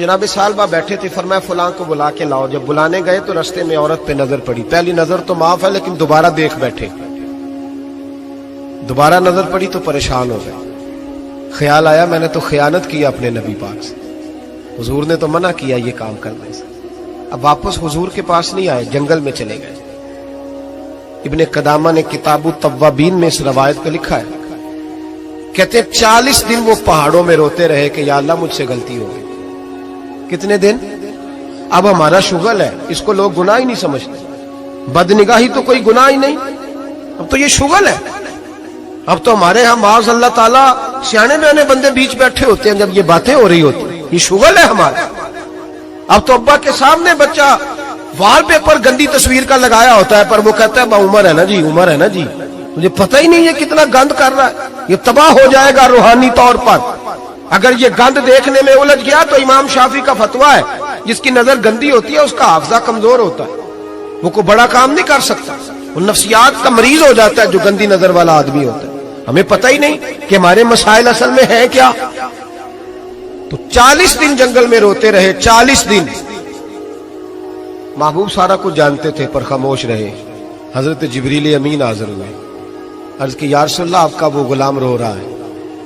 جناب سالبہ بیٹھے تھے، فرمایا فلاں کو بلا کے لاؤ۔ جب بلانے گئے تو رستے میں عورت پہ نظر پڑی، پہلی نظر تو معاف ہے لیکن دوبارہ دیکھ بیٹھے، دوبارہ نظر پڑی تو پریشان ہو گئے۔ خیال آیا میں نے تو خیانت کی اپنے نبی پاک سے، حضور نے تو منع کیا یہ کام کرنے سے۔ اب واپس حضور کے پاس نہیں آئے، جنگل میں چلے گئے۔ ابن قدامہ نے کتاب التوابین میں اس روایت کو لکھا ہے، کہتے ہیں 40 دن وہ پہاڑوں میں روتے رہے کہ یا اللہ مجھ سے غلطی ہو گئی۔ کتنے دن؟ اب ہمارا شغل ہے، اس کو لوگ گناہ ہی نہیں سمجھتے، بدنگاہی تو کوئی گناہ ہی نہیں، اب تو یہ شغل ہے۔ اب تو ہمارے ہاں معاذ اللہ تعالیٰ سیانے بیانے بندے بیچ بیٹھے ہوتے ہیں جب یہ باتیں ہو رہی ہوتی ہیں، یہ شغل ہے ہمارا۔ اب تو ابا کے سامنے بچہ وال پیپر گندی تصویر کا لگایا ہوتا ہے، پر وہ کہتا ہے عمر ہے نا جی، عمر ہے نا جی، مجھے پتہ ہی نہیں یہ کتنا گند کر رہا ہے، یہ تباہ ہو جائے گا روحانی طور پر اگر یہ گند دیکھنے میں الجھ گیا۔ تو امام شافعی کا فتویٰ ہے جس کی نظر گندی ہوتی ہے اس کا حافظہ کمزور ہوتا ہے، وہ کوئی بڑا کام نہیں کر سکتا، وہ نفسیات کا مریض ہو جاتا ہے جو گندی نظر والا آدمی ہوتا ہے۔ ہمیں پتہ ہی نہیں کہ ہمارے مسائل اصل میں ہیں کیا۔ تو 40 دن جنگل میں روتے رہے، 40 دن۔ محبوب سارا کچھ جانتے تھے پر خاموش رہے۔ حضرت جبریل امین حاضر ہوئے، عرض کی یا رسول اللہ آپ کا وہ غلام رو رہا ہے۔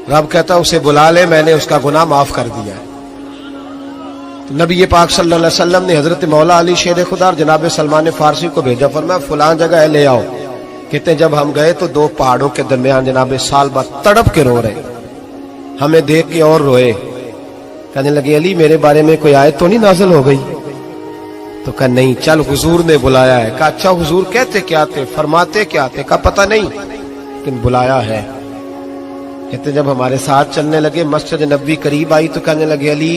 رب کہتا اسے بلا لے، میں نے اس کا گناہ معاف کر دیا ہے۔ تو نبی پاک صلی اللہ علیہ وسلم نے حضرت مولا علی شیر خدا اور جناب سلمان فارسی کو بھیجا، فرمایا فلاں جگہ ہے لے آؤ۔ کہتے ہیں جب ہم گئے تو 2 پہاڑوں کے درمیان جناب سالبہ تڑپ کے رو رہے، ہمیں دیکھ کے اور روئے، کہنے لگے علی میرے بارے میں کوئی آیت تو نہیں نازل ہو گئی؟ تو کہا نہیں، چل حضور نے بلایا ہے۔ کہا اچھا حضور کہتے کیا تھے، فرماتے کیا تھے؟ کہا پتہ نہیں لیکن بلایا ہے۔ کہتے جب ہمارے ساتھ چلنے لگے مسجد نبوی قریب آئی تو کہنے لگے علی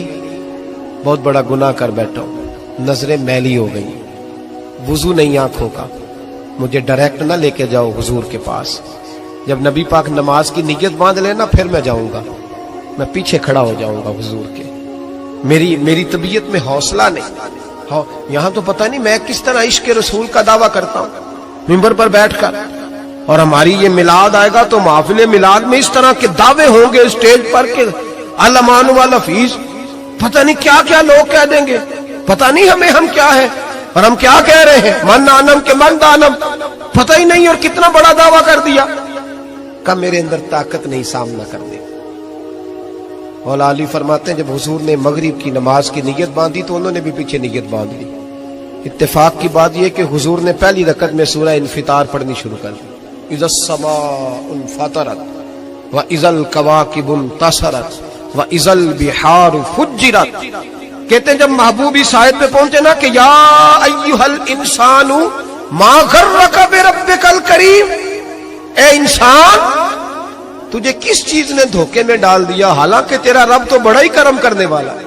بہت بڑا گناہ کر بیٹھا ہوں، نظریں میلی ہو گئی، وضو نہیں آنکھوں کا، مجھے ڈائریکٹ نہ لے کے جاؤ حضور کے پاس، جب نبی پاک نماز کی نیت باندھ لینا پھر میں جاؤں گا، میں پیچھے کھڑا ہو جاؤں گا حضور کے، میری طبیعت میں حوصلہ نہیں، یہاں تو پتہ نہیں میں کس طرح عشق رسول کا دعویٰ کرتا ہوں ممبر پر بیٹھ کر، اور ہماری یہ میلاد آئے گا تو محفل میلاد میں اس طرح کے دعوے ہوں گے اسٹیج پر کہ علمان والحفیظ، پتہ نہیں کیا کیا لوگ کہہ دیں گے، پتہ نہیں ہم کیا ہے اور ہم کیا کہہ رہے ہیں، من دانم کے من دانم، پتہ ہی نہیں، اور کتنا بڑا دعویٰ کر دیا۔ کہ میرے اندر طاقت نہیں سامنا کر دے۔ مولا علی فرماتے ہیں جب حضور نے مغرب کی نماز کی نیت باندھی تو انہوں نے بھی پیچھے نیت باندھ لی۔ اتفاق کی بات یہ کہ حضور نے پہلی رکعت میں سورہ انفطار پڑھنی شروع کر دی، اذا السماء انفطرت واذا الكواكب انتصرت واذا البحار فجرت۔ کہتے ہیں جب محبوب اس آیت پہ پہنچے نا کہ یا ایھا الانسان ما غرک بربک الکریم، اے انسان تجھے کس چیز نے دھوکے میں ڈال دیا، حالانکہ تیرا رب تو بڑا ہی کرم کرنے والا ہے،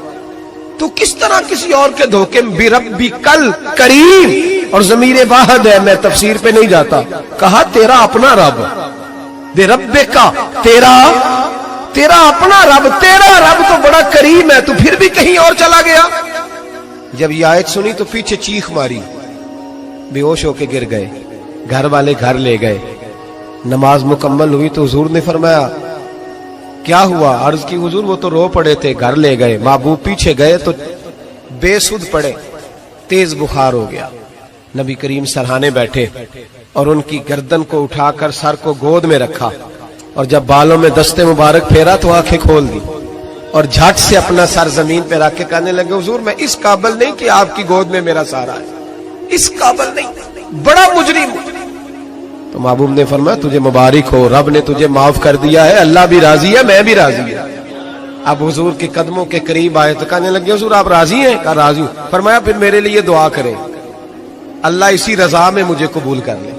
تو کس طرح کسی اور کے دھوکے میں، بربک الکریم، اور ضمیر واحد ہے، میں تفسیر پہ نہیں جاتا، کہا تیرا اپنا رب، بربک کا تیرا اپنا رب، تیرا رب تو بڑا کریم ہے، تو پھر بھی کہیں اور چلا گیا۔ جب یہ آیت سنی تو پیچھے چیخ ماری، بے ہوش ہو کے گر گئے، گھر والے گھر لے گئے، نماز مکمل ہوئی تو حضور نے فرمایا کیا ہوا؟ عرض کی حضور وہ تو رو پڑے تھے، گھر لے گئے، محبوب پیچھے گئے تو بے سود پڑے، تیز بخار ہو گیا۔ نبی کریم سرہانے بیٹھے اور ان کی گردن کو اٹھا کر سر کو گود میں رکھا، اور جب بالوں میں دستے مبارک پھیرا تو آنکھیں کھول دی، اور جھٹ سے اپنا سر زمین پہ رکھ کے کہنے لگے حضور میں اس قابل نہیں کہ آپ کی گود میں میرا سارا ہے، اس قابل نہیں، بڑا مجرم۔ تو محبوب نے فرمایا تجھے مبارک ہو، رب نے تجھے معاف کر دیا ہے، اللہ بھی راضی ہے، میں بھی راضی ہوں۔ اب حضور کے قدموں کے قریب آئے تو کہنے لگے حضور آپ راضی ہیں؟ کہا راضی ہوں۔ فرمایا پھر میرے لیے دعا کریں، اللہ اسی رضا میں مجھے قبول کر لے۔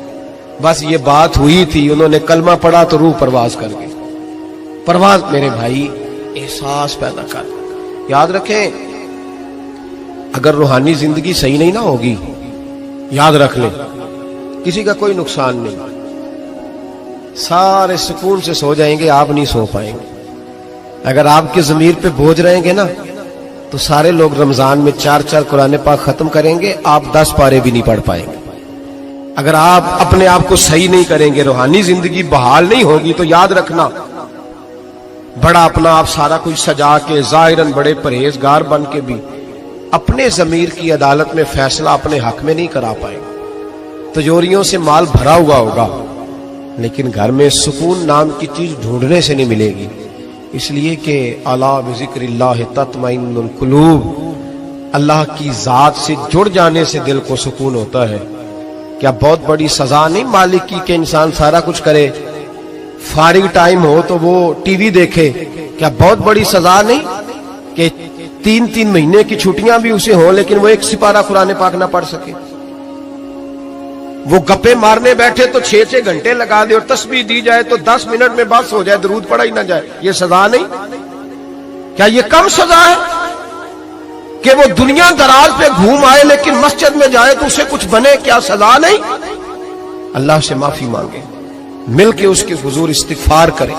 بس یہ بات ہوئی تھی، انہوں نے کلمہ پڑھا تو روح پرواز کر گئی۔ پرواز میرے بھائی احساس پیدا کر، یاد رکھیں اگر روحانی زندگی صحیح نہیں نہ ہوگی، یاد رکھ لیں کسی کا کوئی نقصان نہیں، سارے سکون سے سو جائیں گے، آپ نہیں سو پائیں گے۔ اگر آپ کے ضمیر پہ بوجھ رہیں گے نا تو سارے لوگ رمضان میں 4 قرآن پاک ختم کریں گے، آپ 10 پارے بھی نہیں پڑھ پائیں گے۔ اگر آپ اپنے آپ کو صحیح نہیں کریں گے، روحانی زندگی بحال نہیں ہوگی، تو یاد رکھنا بڑا اپنا آپ سارا کچھ سجا کے ظاہراً بڑے پرہیزگار بن کے بھی اپنے ضمیر کی عدالت میں فیصلہ اپنے حق میں نہیں کرا پائے گا. تجوریوں سے مال بھرا ہوا ہوگا لیکن گھر میں سکون نام کی چیز ڈھونڈنے سے نہیں ملے گی. اس لیے کہ الا بذکر اللہ تطمئن القلوب، اللہ کی ذات سے جڑ جانے سے دل کو سکون ہوتا ہے. کیا بہت بڑی سزا نہیں مالک کی کہ انسان سارا کچھ کرے، فارغ ٹائم ہو تو وہ ٹی وی دیکھے؟ کیا بہت بڑی سزا نہیں کہ 3 مہینے کی چھٹیاں بھی اسے ہوں لیکن وہ ایک سپارہ قرآن پاک نہ پڑھ سکے؟ وہ گپے مارنے بیٹھے تو 6 گھنٹے لگا دے اور تسبیح دی جائے تو 10 منٹ میں بس ہو جائے، درود پڑھا ہی نہ جائے. یہ سزا نہیں؟ کیا یہ کم سزا ہے کہ وہ دنیا دراز پہ گھوم آئے لیکن مسجد میں جائے تو اسے کچھ بنے؟ کیا سزا نہیں؟ اللہ سے معافی مانگے، مل کے اس کے حضور استغفار کریں.